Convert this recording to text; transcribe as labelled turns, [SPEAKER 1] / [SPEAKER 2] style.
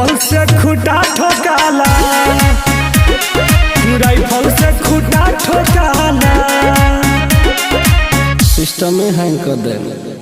[SPEAKER 1] Rifle से खुटा ठोकाला, rifle से खुटा ठोकाला, सिस्टम में हैंग कर देना।